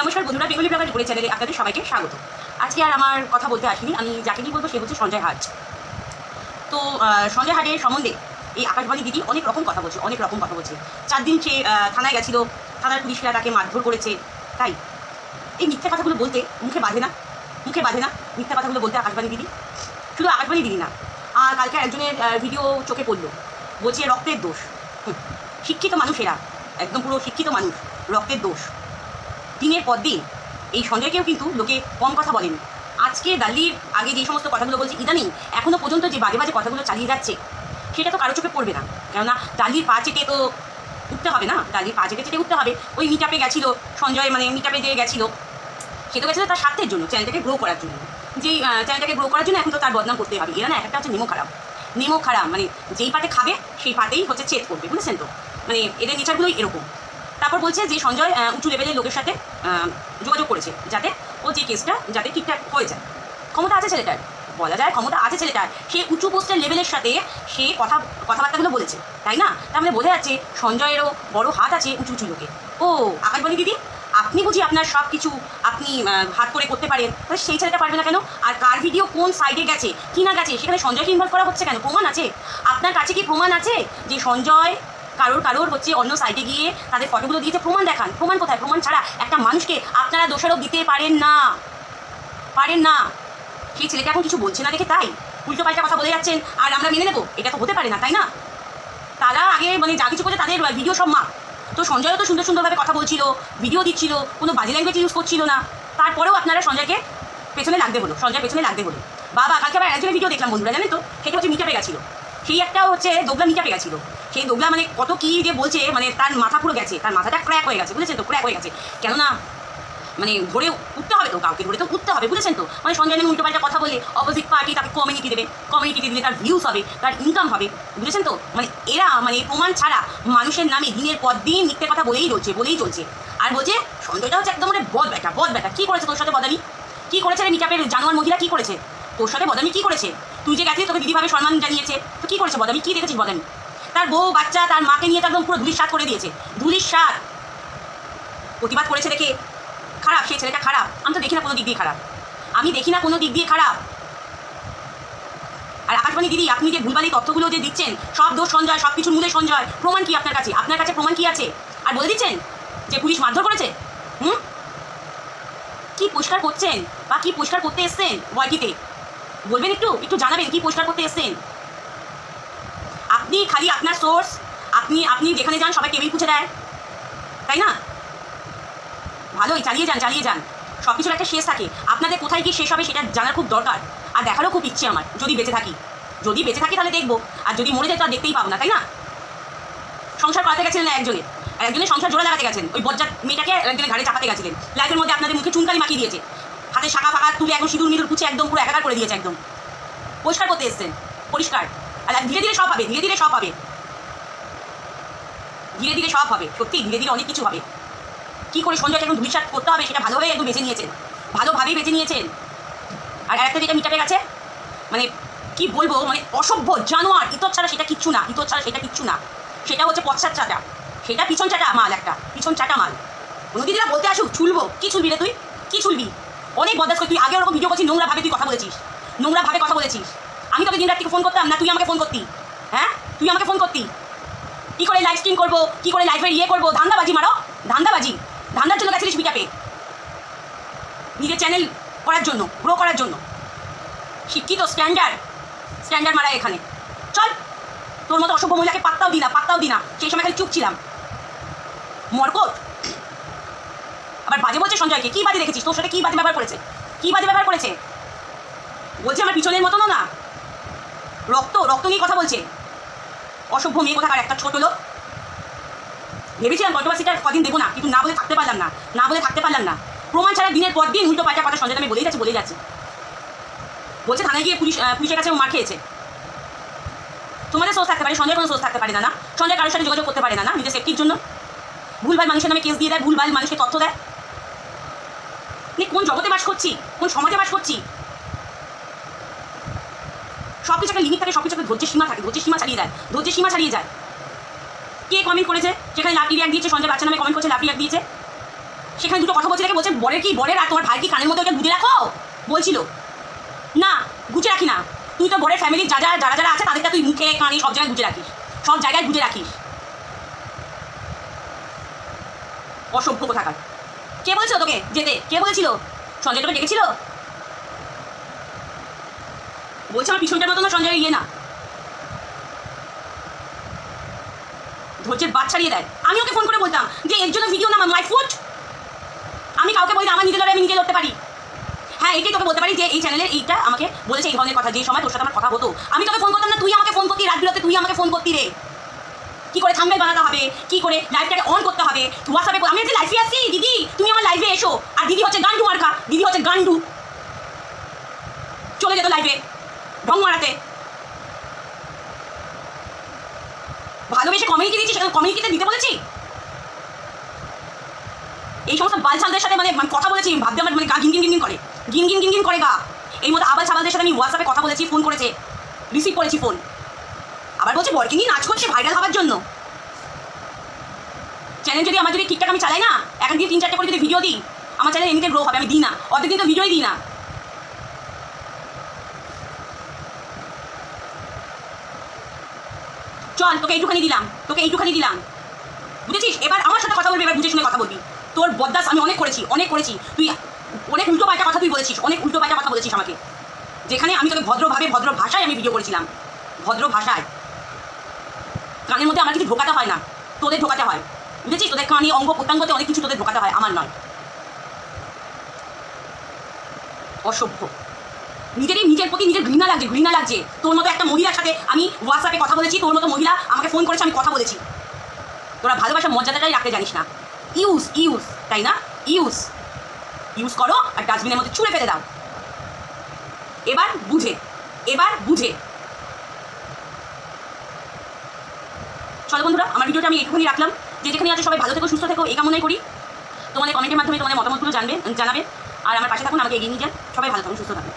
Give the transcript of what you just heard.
নমস্কার বন্ধুরা, Bengali blogger রিপোর্টের চ্যানেলে আপনাদের সবাইকে স্বাগত। আজকে আর আমার কথা বলতে আসিনি, আমি যাকে নিয়ে বলবো সে হচ্ছে সঞ্জয় হাট। তো সঞ্জয় হাটের সম্বন্ধে এই আকাশবাণী দিদি অনেক রকম কথা বলছে। 4 দিন সে থানায় গেছিলো, থানার পুলিশরা তাকে মারধর করেছে। তাই এই মিথ্যা কথাগুলো বলতে মুখে বাঁধে না মিথ্যা কথাগুলো বলতে আকাশবাণী দিদি। শুধু আকাশবাণী দিদি না, আর কালকে একজনের ভিডিও চোখে পড়লো, বলছে রক্তের দোষ। শিক্ষিত মানুষেরা, একদম পুরো শিক্ষিত মানুষ, রক্তের দোষ। দিনের পর দিন এই সঞ্জয়কেও কিন্তু লোকে কম কথা বলেনি। আজকে দাল্লির আগে যে সমস্ত কথাগুলো বলছে, ইদানিং এখনও পর্যন্ত যে বাজে বাজে কথাগুলো চালিয়ে যাচ্ছে, সেটা তো কারো চোখে পড়বে না। কেননা দাল্লির পা চেটে তো উঠতে হবে না, দাল্লির পা চেটে উঠতে হবে। ওই মিটআপে গেছিলো সঞ্জয়, মানে মিটআপে যে গেছিলো, সে তো গেছিলো তার স্বার্থের জন্য, চ্যানেলটাকে গ্রো করার জন্য। যেই চ্যানেলটাকে গ্রো করার জন্য এখন তো তার বদনাম করতে হবে। এরা না, একটা হচ্ছে নেমো খারাপ, মানে যেই পাতে খাবে সেই পাতেই হচ্ছে ছেদ করবে, বুঝেছেন তো? মানে এদের নেচারগুলোই এরকম। তারপর বলছে যে সঞ্জয় উঁচু লেভেলের লোকের সাথে যোগাযোগ করেছে, যাতে ও যে কেসটা যাতে ঠিকঠাক হয়ে যায়। ক্ষমতা আছে ছেলেটার, বলা যায় ক্ষমতা আছে ছেলেটার। সে উঁচু পোস্টের লেভেলের সাথে সে কথাবার্তাগুলো বলেছে, তাই না? তার মানে বোঝা যাচ্ছে সঞ্জয়েরও বড় হাত আছে উঁচু লোকে। ও আকাশবাণী দিদি, আপনি বুঝি আপনার সব কিছু আপনি হাত করে করতে পারেন, তাহলে সেই ছেলেটা পারবে না কেন? আর কার ভিডিও কোন সাইডে গেছে কি না গেছে, সেখানে সঞ্জয়কে ইনভলভ করা হচ্ছে কেন? প্রমাণ আছে? আপনার কাছে কি প্রমাণ আছে যে সঞ্জয় কারোর হচ্ছে অন্য সাইডে গিয়ে তাদের ফটোগুলো দিয়েছে? প্রমাণ দেখান। প্রমাণ কোথায়? প্রমাণ ছাড়া একটা মানুষকে আপনারা দোষারোপ দিতে পারেন না। সেই ছেলেটা এখন কিছু বলছে না দেখে তাই উল্টো পাল্টা কথা বলে যাচ্ছেন, আর আমরা মেনে নেবো? এটা তো হতে পারে না, তাই না? তারা আগে মানে যা কিছু করছে তাদের ভিডিও সব মাপ। তো সঞ্জয়ও তো সুন্দরভাবে কথা বলছিল, ভিডিও দিচ্ছিল, কোনো বাজে ল্যাঙ্গুয়েজ ইউজ করছিল না। তারপরেও আপনারা সঞ্জয়কে পেছনে লাগতে হলো। বাবা, কালকে আবার একজনের ভিডিও দেখলাম বন্ধুরা, জানেন তো? সেটা হচ্ছে মিটআপে গেছিলো। সেই একটা হচ্ছে দোগলা মিটআপে গেছিলো। সেই দোগলা মানে কত কী যে বলছে, মানে তার মাথা পুরো গেছে, তার মাথাটা ক্র্যাক হয়ে গেছে, বুঝেছেন তো? ক্র্যাক হয়ে গেছে। কেননা মানে ধরে উঠতে হবে তো, কাউকে ধরে তো উঠতে হবে, বুঝেছেন তো? মানে সঞ্জয় নামে উল্টো পাল্টা কথা বলে অপোজিট পার্টি তাকে কমিউনিটি দিলে তার ভিউজ হবে, তার ইনকাম হবে, বুঝেছেন তো? মানে এরা মানে প্রমাণ ছাড়া মানুষের নামে দিনের পর দিন মিথ্যে কথা বলেই চলছে। আর বলছে সঞ্জয়টা হচ্ছে একদম মানে বদ বেটা। কী করেছে তোর সাথে বদানি? কী করেছে রে মিটআপের জানোয়ার মহিলা? কী করেছে তোর সাথে বদানি? কী করেছে? তুই যে গেছিস, তোকে দিদিভাবে সম্মান জানিয়েছে, তো কী করেছে বদানি? কী দেখেছিস বদানি? তার বউ বাচ্চা তার মাকে নিয়ে তো একদম পুরো ধুলির সাৎ করে দিয়েছে। প্রতিবাদ করেছে দেখে খারাপ, সেই ছেলেটা খারাপ? আমি তো দেখি না কোনো দিক দিয়ে খারাপ। আর আকাশবাণী দিদি, আপনি যে ভুলভালি তথ্যগুলো যে দিচ্ছেন, সব দোষ সঞ্জয়, সব কিছুর মূলে সঞ্জয়, প্রমাণ কি আপনার কাছে প্রমাণ কি আছে? আর বলে দিচ্ছেন যে পুলিশ মারধর করেছে। কি পরিষ্কার করছেন বা কি পরিষ্কার করতে এসছেন ওয়াইটিতে? বলবেন, একটু জানাবেন কি পরিষ্কার করতে এসছেন? আপনি খালি আপনার সোর্স, আপনি যেখানে যান সবাই টেবিল খুঁজে দেয়, তাই না? ভালোই চালিয়ে যান। সব কিছুর একটা শেষ থাকে। আপনাদের কোথায় কি শেষ হবে সেটা জানার খুব দরকার, আর দেখারও খুব ইচ্ছে আমার। যদি বেঁচে থাকি তাহলে দেখবো, আর যদি মরে যায় তো আর দেখতেই পাবো না, তাই না? সংসার করাতে গেছিলেন একজনের সংসার জোড়া লাগাতে গেছেন, ওই বজ্জাত মেয়েটাকে একজনের ঘাড়ে চাপাতে গেছিলেন। লাইফের মধ্যে আপনাদের মুখে চুনকালি মাখিয়ে দিয়েছে, হাতে শাখা ফাঁকা তুলে একদম সিঁদুর পুছে একদম পুরো একাকার করে দিয়েছে। একদম পরিষ্কার করতে এসছেন, পরিষ্কার। আর ধীরে ধীরে সব হবে। সত্যি ধীরে ধীরে অনেক কিছু হবে। কী করে সঞ্জয়কে এখন ধূলিসাৎ করতে হবে সেটা ভালোভাবেই একদম ভালোভাবেই বেছে নিয়েছেন। আর একটা যেটা মিটআপে গেছে, মানে কি বলবো, মানে অসভ্য জানোয়ার, ইতর ছাড়া সেটা কিচ্ছু না। সেটা হচ্ছে পশ্চাৎ চাটা, সেটা পিছন চাটা মাল। কোনো দিদিরা বলতে আসুক ছুলবো। কি ছুলবি রে তুই? কি ছুলবি? অনেক বদাস করে তুই আগে ওরকম ভিডিও করছিস, নোংরাভাবে তুই কথা বলেছিস। আমি তোকে দিন রাত থেকে ফোন করতাম না? তুই আমাকে ফোন করতি? হ্যাঁ, তুই আমাকে ফোন করতি? কী করে লাইভ স্ট্রিম করবো, কী করে লাইভের করবো? ধান্দার জন্য গেছিলিস মিটআপে, নিজের চ্যানেল করার জন্য, গ্রো করার জন্য। শিক্ষিত স্ট্যান্ডার্ড মারা এখানে। চল, তোর মতো অসভ্য মহিলাকে পাত্তাও দি না। সেই সময় খালি চুপ ছিলাম। মরকট আবার বাজে বলছে সঞ্জয়কে। কী বাজে দেখেছিস? তোর সাথে কী বাজে ব্যবহার করেছে? বলছে আমার পিছনের মতনও না, রক্ত নিয়ে কথা বলছে। অসভ্য মেয়ে কোথাকার একটা, ছোট লোক। ভেবেছিলাম কন্ট্রোভার্সিটা কদিন দেবো না, কিন্তু না বলে থাকতে পারলাম না। প্রমাণ ছাড়া দিনের পর দিন উল্টো পাল্টা কথা সঞ্জয় নামে বলেই যাচ্ছে। বলছে থানায় গিয়ে পুলিশের কাছে মার খেয়েছে। তোমাদের সোর্স থাকতে পারে, সঞ্জয় কোনো সোর্স থাকতে পারে না। সঞ্জয় কারোর সাথে যোগাযোগ করতে পারে না নিজের সেফটির জন্য। ভুলভাল মানুষের নামে কেস দিয়ে দেয়, ভুলভাল মানুষকে তথ্য দেয়। কোন জগতে বাস করছি, কোন সমাজে বাস করছি? সব কিছু একটা লিমিট থাকে, সব কিছু একটা ধৈর্যের সীমা ছাড়িয়ে যায়। কে কমেন্ট করেছে সেখানে লাভ রিয়াক্ট দিয়েছে? সঞ্জয় বাচ্চা নামে কমেন্ট করেছে, লাভ রিয়াক্ট দিয়েছে। সেখানে দুটো কথা বলছে দেখে বলছে বরের আর তোমার ভাই কি কানের মধ্যে ওটা গুঁজে রাখো বলছিল। না, গুঁজে রাখি না। তুই তো বরের ফ্যামিলির যারা আছে তাদেরটা তুই মুখে কানে সব জায়গায় গুঁজে রাখিস, সব জায়গায় গুঁজে রাখিস। অসভ্য কোথাকার। কে বলেছিল তোকে যেতে? কে বলেছিল? সঞ্জয় তোকে ডেকেছিল? বলছে আমার পিছনটার মতো না সঞ্জয় ইয়ে না, ধৈর্যের বাদ ছাড়িয়ে দেয়। আমি ওকে ফোন করে বলতাম যে এর জন্য ভিডিও না মাই ফুট। আমি কাউকে বলি আমার নিজে লড়াই আমি নিজে লড়তে পারি। হ্যাঁ, এটাই তোকে বলতে পারি যে এই চ্যানেলের এইটা আমাকে বলেছে এই ধরনের কথা, যে সময় তোর সাথে আমার কথা হতো আমি তোকে ফোন করতাম না, তুই আমাকে ফোন করতি রাত বিরাতে, তুই আমাকে ফোন করতি রে। কি করে থাম্বনেল বানাতে হবে, কি করে লাইভটাকে অন করতে হবে, হোয়াটসঅ্যাপে আমি যে লাইভে আসছি দিদি তুমি আমার লাইভে এসো, আর দিদি হচ্ছে গান্ডু মার্কা, দিদি হচ্ছে গান্ডু, চলে যেত লাইভে ঢং মারাতে। ভালোবেসে কমিউনিটি দিচ্ছি, সেখানে কমিউনিটিতে দিতে বলেছি? এই সমস্ত বালছালদের সাথে মানে কথা বলেছি, ভাবতে আমার মানে গা ঘিন ঘিন করে, ঘিন ঘিন ঘিন ঘিন করে গা। এই মতো আবাল ছাবালদের সাথে আমি হোয়াটসঅ্যাপে কথা বলেছি, ফোন করেছে, রিসিভ করেছি ফোন। আবার বলছে বরকে নিয়ে নাচ করছে ভাইরাল হওয়ার জন্য। চ্যানেল যদি আমার যদি ঠিকঠাক আমি চালাই না, এখন দিয়ে 3-4টে করে যদি ভিডিও দিই, আমার চ্যানেল এমনিতে গ্রো হবে। আমি দিই না, অর্ধেক দিন তো ভিডিওই দিই না। চল তোকে এইটুখানি দিলাম, বুঝেছিস? এবার আমার সাথে কথা বলবি, এবার বুঝে শুনে কথা বলবি। তোর বদদাস আমি অনেক করেছি। তুই অনেক উল্টো পাল্টা কথা তুই বলেছিস, অনেক উল্টো পাল্টা কথা বলেছিস আমাকে, যেখানে আমি তোকে ভদ্রভাবে ভদ্র ভাষায় আমি ভিডিও করেছিলাম, ভদ্র ভাষায়। কানের মধ্যে আমার কিছু ঢোকাতে হয় না, তোদের ঢোকাতে হয়, বুঝেছিস? তোদের কানে অঙ্গ প্রত্যঙ্গতে অনেক কিছু তোদের ঢোকাতে হয়, আমার নয়। অসভ্য। নিজের প্রতি নিজের ঘৃণা লাগছে। তোর মতো একটা মহিলার সাথে আমি হোয়াটসঅ্যাপে কথা বলেছি, তোর মতো মহিলা আমাকে ফোন করেছে, আমি কথা বলেছি। তোরা ভালোবাসার মর্যাদাটাই রাখতে জানিস না। ইউজ তাই না? ইউজ করো আর ডাস্টবিনের মধ্যে ছুঁড়ে ফেলে দাও। এবার বুঝে। চলো বন্ধুরা, আমার ভিডিওটা আমি একটুখানি রাখলাম। যেখানে আছে সবাই ভালো থেকো, সুস্থ থেকো, এই কামনাই করি। তোমাদের কমেন্টের মাধ্যমে তোমাদের মতামতগুলো জানাবে, আর আমার পাশে থাকুন, আমাকে এগিয়ে নিয়ে যান। সবাই ভালো থাকুন, সুস্থ থাকুন।